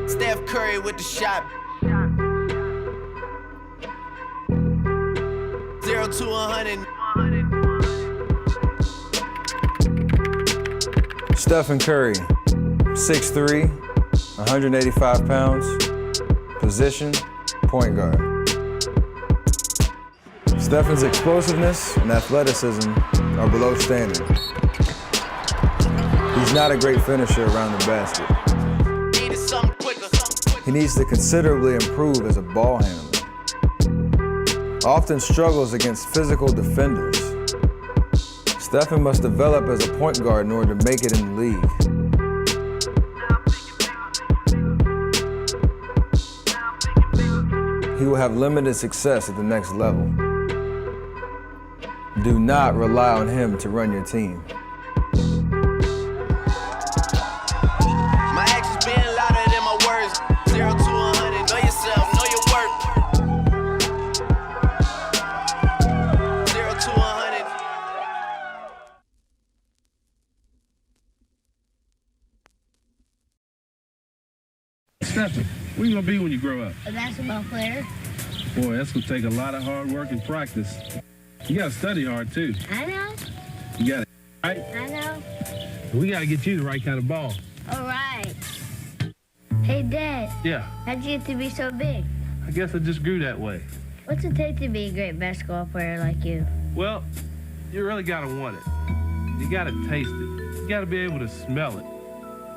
Steph Curry with the shot. 0 to 100. Stephen Curry, 6'3", 185 pounds, position, point guard. Stephen's explosiveness and athleticism are below standard. He's not a great finisher around the basket. He needs to considerably improve as a ball handler. Often struggles against physical defenders. Stephen must develop as a point guard in order to make it in the league. He will have limited success at the next level. Do not rely on him to run your team. My actions being louder than my words. 0 to 100. Know yourself, know your worth. 0 to 100. Steph, what you gonna be when you grow up? A basketball player. Boy, that's gonna take a lot of hard work and practice. You gotta study hard too. I know. You gotta, right? I know. We gotta get you the right kind of ball. All right. Hey, Dad. Yeah, How'd you get to be so big? I guess I just grew that way. What's it take to be a great basketball player like you? Well, you really gotta want it. You gotta taste it. You gotta be able to smell it.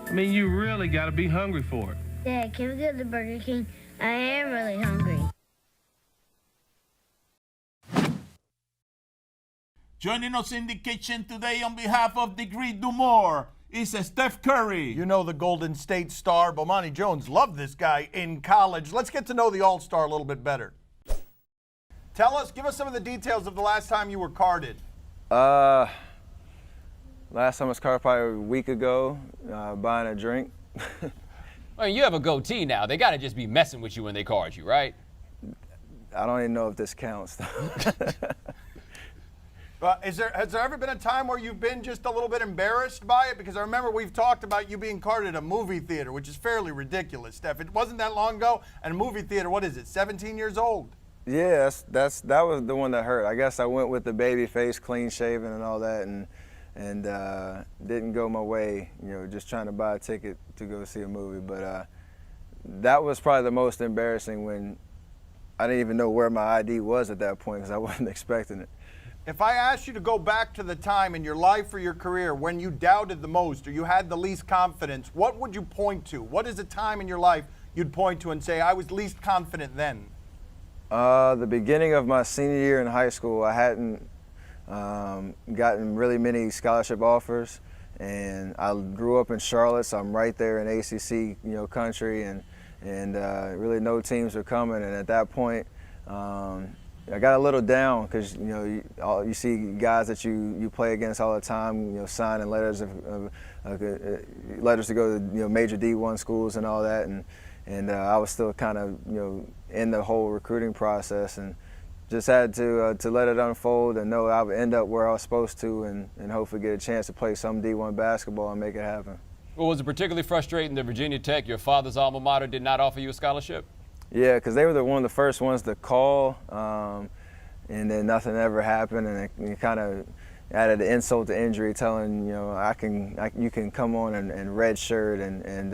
I mean, you really gotta be hungry for it. Dad, can we go to Burger King? I am really hungry. Joining us in the kitchen today on behalf of Degree Do More is Steph Curry. You know the Golden State star, Bomani Jones, loved this guy in college. Let's get to know the All-Star a little bit better. Give us some of the details of the last time you were carded. Last time I was carded probably a week ago, buying a drink. I mean, you have a goatee now. They got to just be messing with you when they card you, right? I don't even know if this counts. Has there ever been a time where you've been just a little bit embarrassed by it? Because I remember we've talked about you being carded at a movie theater, which is fairly ridiculous, Steph. It wasn't that long ago, and a movie theater, what is it, 17 years old? Yeah, that was the one that hurt. I guess I went with the baby face, clean shaven and all that, and didn't go my way, just trying to buy a ticket to go see a movie. But that was probably the most embarrassing when I didn't even know where my ID was at that point because I wasn't expecting it. If I asked you to go back to the time in your life or your career when you doubted the most or you had the least confidence, what would you point to? What is a time in your life you'd point to and say, I was least confident then? The beginning of my senior year in high school, I hadn't gotten really many scholarship offers, and I grew up in Charlotte, so I'm right there in ACC, country, and really no teams were coming. And at that point, I got a little down because you see guys that you play against all the time, signing letters to go to major D1 schools and all that, and I was still kind of in the whole recruiting process, and just had to let it unfold and know I would end up where I was supposed to, and hopefully get a chance to play some D1 basketball and make it happen. Well, was it particularly frustrating that Virginia Tech, your father's alma mater, did not offer you a scholarship? Yeah, because they were one of the first ones to call, and then nothing ever happened, and it kind of added the insult to injury, telling you can come on and redshirt and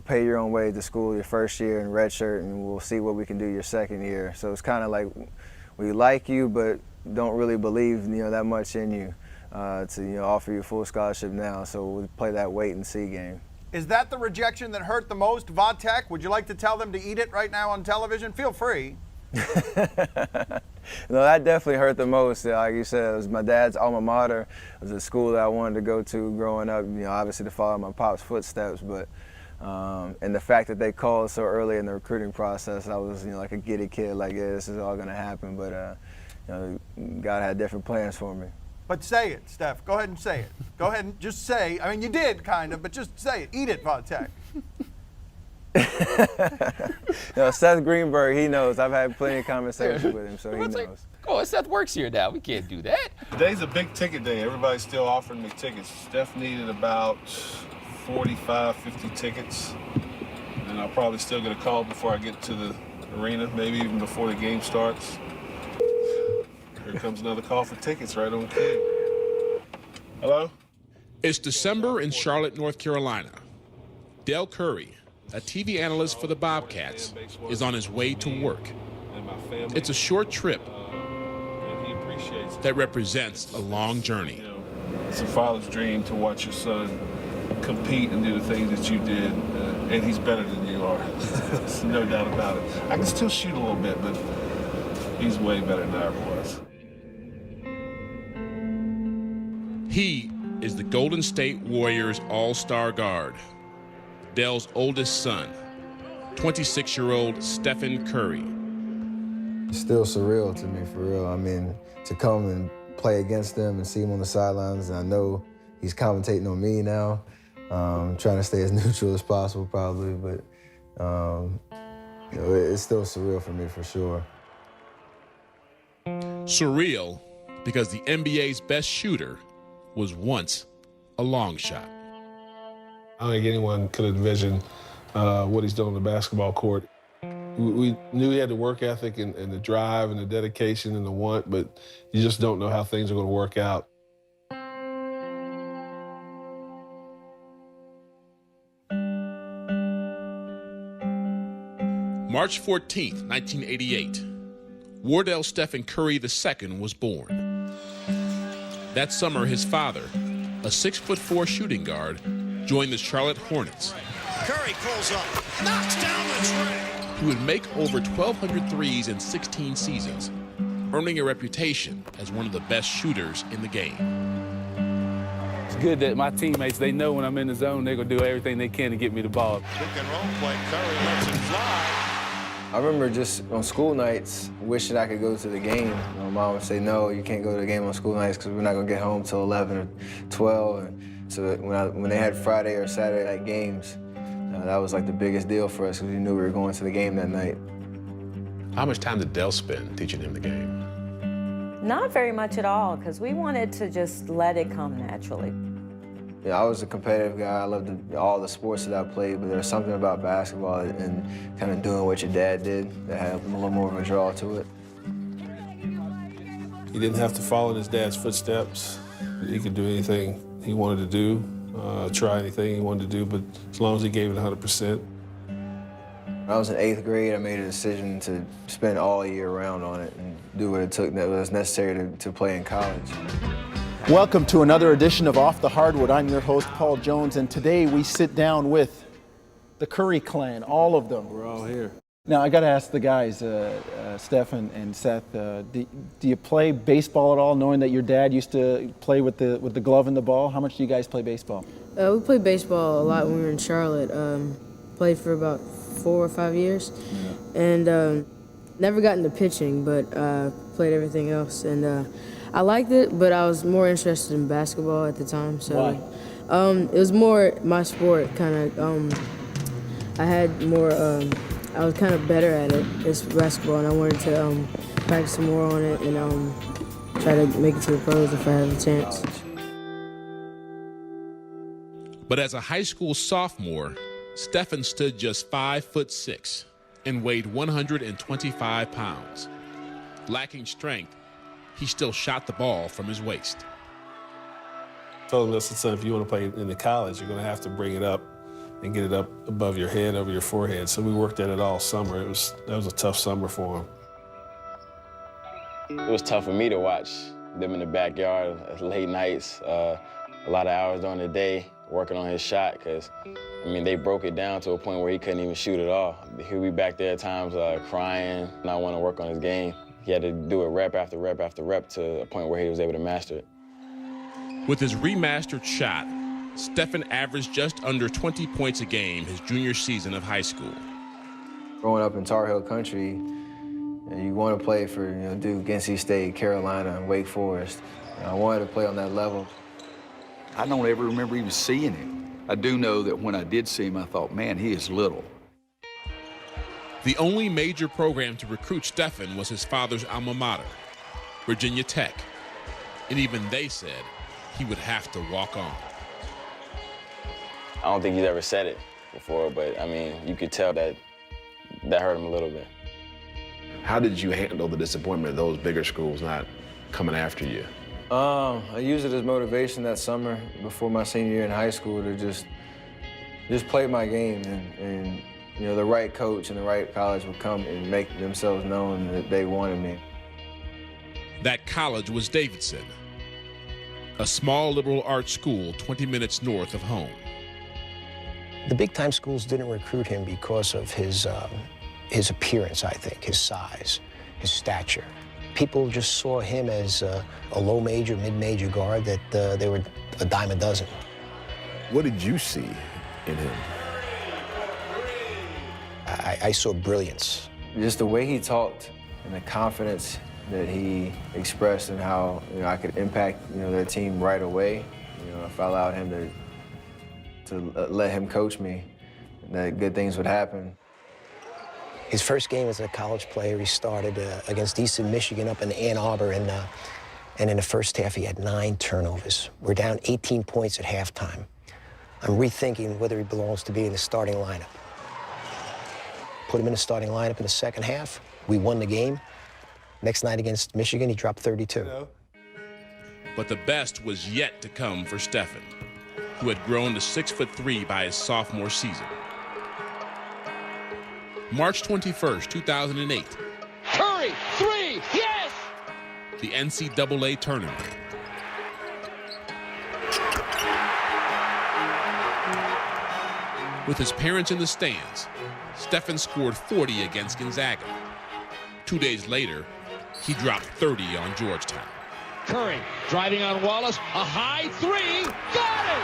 pay your own way to school your first year and redshirt, and we'll see what we can do your second year. So it's kind of like we like you, but don't really believe that much in you to offer you a full scholarship now. So we'll play that wait and see game. Is that the rejection that hurt the most, Vodtech? Would you like to tell them to eat it right now on television? Feel free. No, that definitely hurt the most. Like you said, it was my dad's alma mater. It was a school that I wanted to go to growing up, obviously to follow my pop's footsteps, but and the fact that they called so early in the recruiting process, I was like a giddy kid, like, yeah, this is all going to happen, but God had different plans for me. But say it, Steph. Go ahead and say it. Go ahead and just say. I mean, you did kind of, but just say it. Eat it, Vodtech. Seth Greenberg, he knows. I've had plenty of conversations with him, so he knows. Oh, Seth works here now. We can't do that. Today's a big ticket day. Everybody's still offering me tickets. Steph needed about 45, 50 tickets. and I'll probably still get a call before I get to the arena, maybe even before the game starts. Here comes another call for tickets right on cue. Hello? It's December in Charlotte, North Carolina. Dell Curry, a TV analyst for the Bobcats, is on his way to work. It's a short trip that represents a long journey. It's a father's dream to watch your son compete and do the things that you did, and he's better than you are. There's no doubt about it. I can still shoot a little bit, but he's way better than I ever was. He is the Golden State Warriors All-Star guard, Dell's oldest son, 26-year-old Stephen Curry. It's still surreal to me, for real. I mean, to come and play against him and see him on the sidelines, and I know he's commentating on me now. Trying to stay as neutral as possible, probably, but you know, it's still surreal for me, for sure. Surreal because the NBA's best shooter was once a long shot. I don't think anyone could envision what he's done on the basketball court. We knew he had the work ethic and the drive and the dedication and the want, but you just don't know how things are going to work out. March 14th, 1988, Wardell Stephen Curry II was born. That summer, his father, a 6'4" shooting guard, joined the Charlotte Hornets. Curry pulls up, knocks down the tray. He would make over 1,200 threes in 16 seasons, earning a reputation as one of the best shooters in the game. It's good that my teammates, they know when I'm in the zone, they're going to do everything they can to get me the ball. Pick and roll play, Curry lets it fly. I remember just on school nights wishing I could go to the game. My mom would say, no, you can't go to the game on school nights because we're not going to get home till 11 or 12. And so when they had Friday or Saturday night games, that was like the biggest deal for us because we knew we were going to the game that night. How much time did Dell spend teaching him the game? Not very much at all, because we wanted to just let it come naturally. Yeah, I was a competitive guy. I loved all the sports that I played, but there's something about basketball and kind of doing what your dad did that had a little more of a draw to it. He didn't have to follow in his dad's footsteps. He could do anything he wanted to do, try anything he wanted to do, but as long as he gave it 100%. When I was in 8th grade, I made a decision to spend all year round on it and do what it took that was necessary to play in college. Welcome to another edition of Off the Hardwood. I'm your host, Paul Jones, and today we sit down with the Curry clan, all of them. We're all here. Now, I got to ask the guys, Steph and Seth, do you play baseball at all, knowing that your dad used to play with the glove and the ball? How much do you guys play baseball? We played baseball a lot when we were in Charlotte. Played for about 4 or 5 years, and never got into pitching, but played everything else. And I liked it, but I was more interested in basketball at the time. So why? It was more my sport, kind of. I had more. I was kind of better at it. It's basketball, and I wanted to practice some more on it and try to make it to the pros if I have a chance. But as a high school sophomore, Stephen stood just 5'6" and weighed 125 pounds. Lacking strength, he still shot the ball from his waist. I told him, listen, son, if you want to play in the college, you're going to have to bring it up and get it up above your head, over your forehead. So we worked at it all summer. That was a tough summer for him. It was tough for me to watch them in the backyard, late nights, a lot of hours during the day working on his shot, because, I mean, they broke it down to a point where he couldn't even shoot at all. He'd be back there at times crying, not wanting to work on his game. He had to do it rep after rep after rep to a point where he was able to master it. With his remastered shot, Stephen averaged just under 20 points a game his junior season of high school. Growing up in Tar Heel country, you want to play for Duke, NC State, Carolina, and Wake Forest. I wanted to play on that level. I don't ever remember even seeing him. I do know that when I did see him, I thought, man, he is little. The only major program to recruit Stephen was his father's alma mater, Virginia Tech. And even they said he would have to walk on. I don't think he's ever said it, before, but I mean, you could tell that hurt him a little bit. How did you handle the disappointment of those bigger schools not coming after you? I used it as motivation that summer before my senior year in high school to just play my game, and you know, the right coach and the right college would come and make themselves known that they wanted me. That college was Davidson, a small liberal arts school 20 minutes north of home. The big-time schools didn't recruit him because of his appearance, I think, his size, his stature. People just saw him as a low major, mid-major guard that they were a dime a dozen. What did you see in him? I saw brilliance. Just the way he talked and the confidence that he expressed, and how, you know, I could impact, you know, their team right away. You know, if I allowed him to let him coach me, that good things would happen. His first game as a college player, he started against Eastern Michigan up in Ann Arbor, and in the first half he had 9 turnovers. We're down 18 points at halftime. I'm rethinking whether he belongs to be in the starting lineup. Put him in the starting lineup in the second half. We won the game. Next night against Michigan, he dropped 32. But the best was yet to come for Stephen, who had grown to 6'3" by his sophomore season. March 21st, 2008. Curry, 3, yes! The NCAA tournament. With his parents in the stands, Stephen scored 40 against Gonzaga. 2 days later, he dropped 30 on Georgetown. Curry driving on Wallace, a high 3, got it!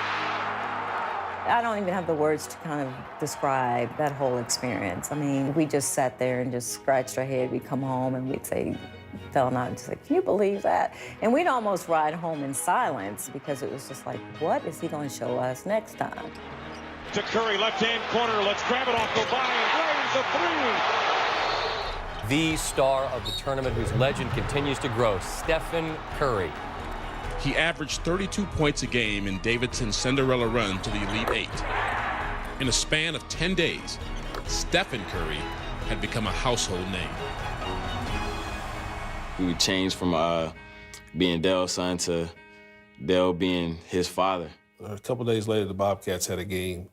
I don't even have the words to kind of describe that whole experience. I mean, we just sat there and just scratched our head. We'd come home and we'd say, fell out and say, can you believe that? And we'd almost ride home in silence, because it was just like, what is he going to show us next time? To Curry, left-hand corner, let's grab it off, go by, and the 3! The star of the tournament, whose legend continues to grow, Stephen Curry. He averaged 32 points a game in Davidson's Cinderella run to the Elite Eight. In a span of 10 days, Stephen Curry had become a household name. We changed from being Dell's son to Dell being his father. A couple days later, the Bobcats had a game,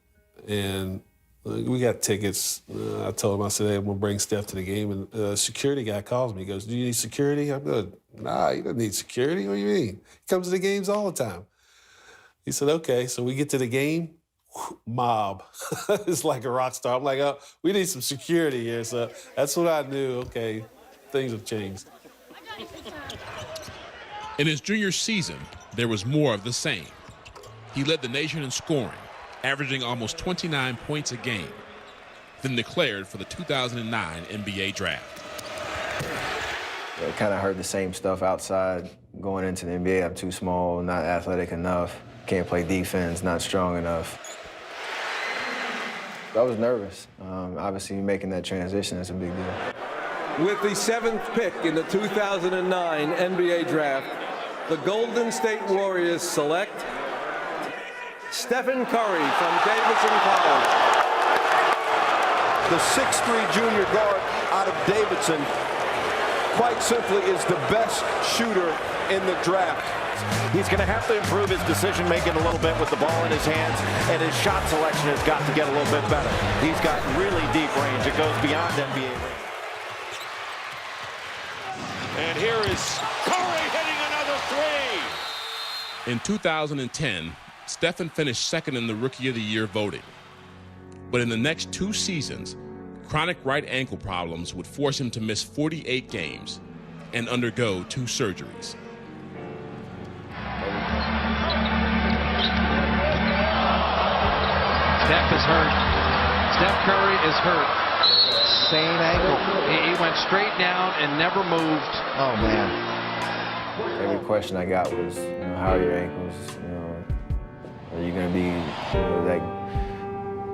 and we got tickets. I told him, I said, hey, I'm going to bring Steph to the game. And the security guy calls me. He goes, do you need security? I'm good. Nah, you don't need security. What do you mean? He comes to the games all the time. He said, okay. So we get to the game, mob. It's like a rock star. I'm like, oh, we need some security here. So that's what I knew. Okay, things have changed. In his junior season, there was more of the same. He led the nation in scoring, averaging almost 29 points a game, then declared for the 2009 NBA draft. I kind of heard the same stuff outside going into the NBA. I'm too small, not athletic enough, can't play defense, not strong enough. I was nervous. Obviously, making that transition is a big deal. With the 7th pick in the 2009 NBA draft, the Golden State Warriors select Stephen Curry from Davidson College. The 6'3" junior guard out of Davidson, quite simply, is the best shooter in the draft. He's going to have to improve his decision-making a little bit with the ball in his hands, and his shot selection has got to get a little bit better. He's got really deep range. It goes beyond NBA range. And here is Curry hitting another 3! In 2010, Stephen finished second in the Rookie of the Year voting. But in the next 2 seasons, chronic right ankle problems would force him to miss 48 games and undergo 2 surgeries. Steph is hurt. Steph Curry is hurt. Same ankle. He went straight down and never moved. Oh, man. Every question I got was, how are your ankles? Are you going to be that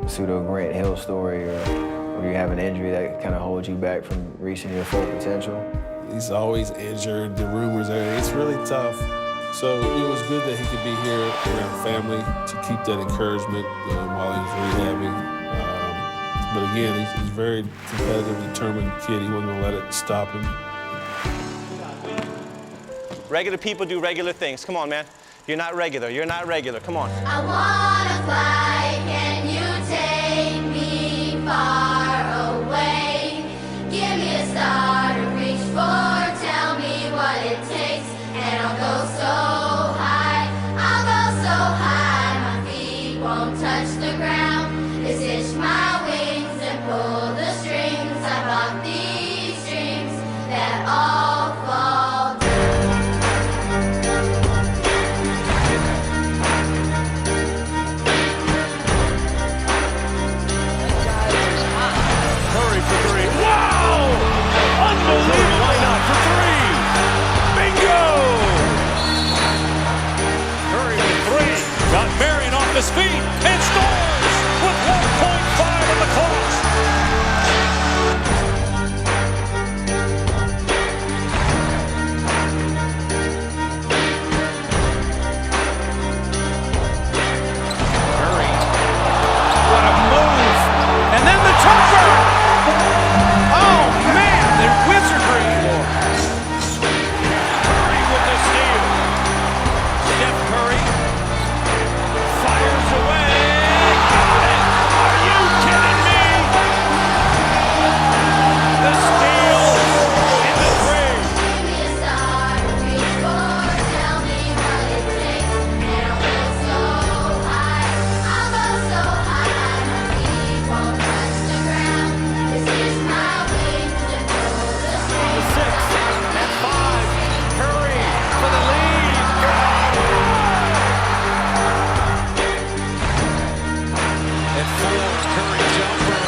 pseudo Grant Hill story, or you have an injury that kind of holds you back from reaching your full potential? He's always injured. The rumors are, it's really tough. So it was good that he could be here around family to keep that encouragement while he was rehabbing. But again, he's a very competitive, determined kid. He wasn't going to let it stop him. Regular people do regular things. Come on, man. You're not regular. You're not regular. Come on. I wanna fly, can you take me far away? Give me a star to reach for, tell me what it takes, and I'll go so high, my feet won't touch the ground. Just hitch my wings and pull the strings. I bought these strings that all fall down. Curry for three. Wow! Unbelievable. Why not for three? Bingo! Curry with three. Got Marion off his feet and scores with 1.5 on the clock. Curry. What a move. And then the jumper. Oh, man, the wizardry. Curry with the steal. Steph Curry fires away. Got it. Are you kidding me? The steal in the three. Give me a star to reach for, tell me what it takes, and I'll go so high, my feet won't touch the ground. Just hitch my wings and pull the strings. 6 and 5. Curry for the lead. At 4, Curry jumper.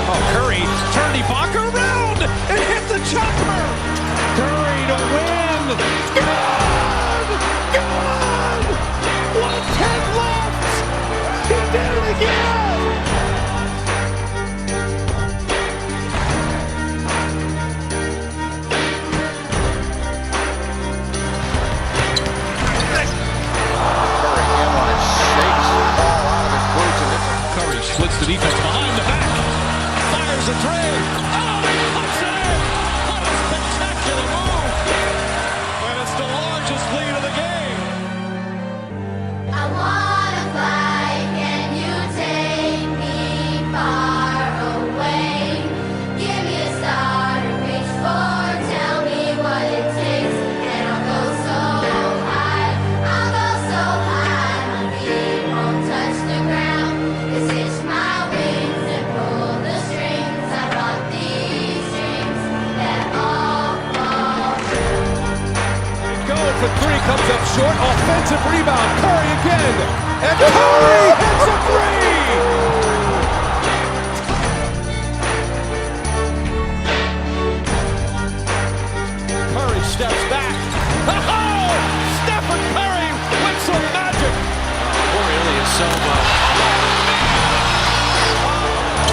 Oh, Curry turned Ibaka around and hit the jumper. Curry to win. Good! Good! 1:10 left. He did it again. Curry splits the defense behind the back. Fires a three. Oh, he puts it in. What a spectacular move. And it's the largest lead of the game. I wanna fly, can you take me far away? Give me a star to reach for, tell me what it takes, and I'll go so high, my feet won't touch the ground. Just hitch my wings and pull the strings. I bought these strings that all fall down. Goes, the three comes up short. Offensive rebound. Curry again. And Curry hits a three. Curry steps back. Oh! Stephen Curry with some magic. Poor Ilya Soma.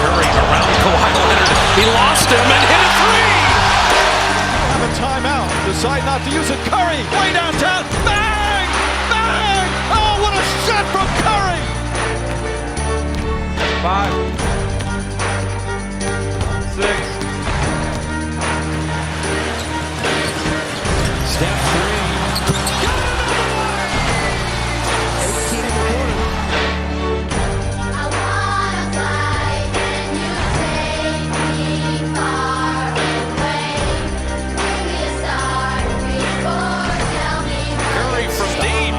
Curry around Kawhi Leonard. He lost him and hit a three. Have a timeout. Decide not to use it. Curry way downtown. Bang! Bang! Oh, what a shot from Curry! 5, 6. Step three. I wanna fly, can you take me far away? Give me a star to reach for, tell me Curry from deep.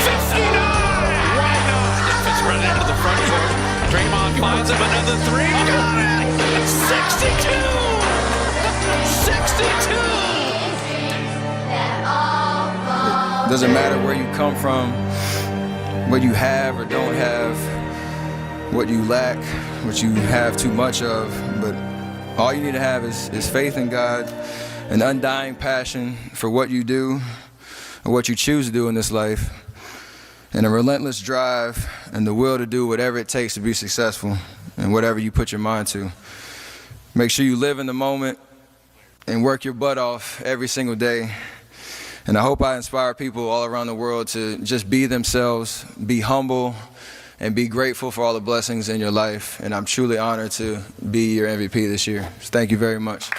59! Why not? Steph is running into the front court. Draymond finds him another three. Got it! 62! 62! that all fall. Doesn't matter where you come from, what you have or don't have, what you lack, what you have too much of, but all you need to have is faith in God, an undying passion for what you do or what you choose to do in this life, and a relentless drive and the will to do whatever it takes to be successful and whatever you put your mind to. Make sure you live in the moment and work your butt off every single day. And I hope I inspire people all around the world to just be themselves, be humble, and be grateful for all the blessings in your life. And I'm truly honored to be your MVP this year. So thank you very much.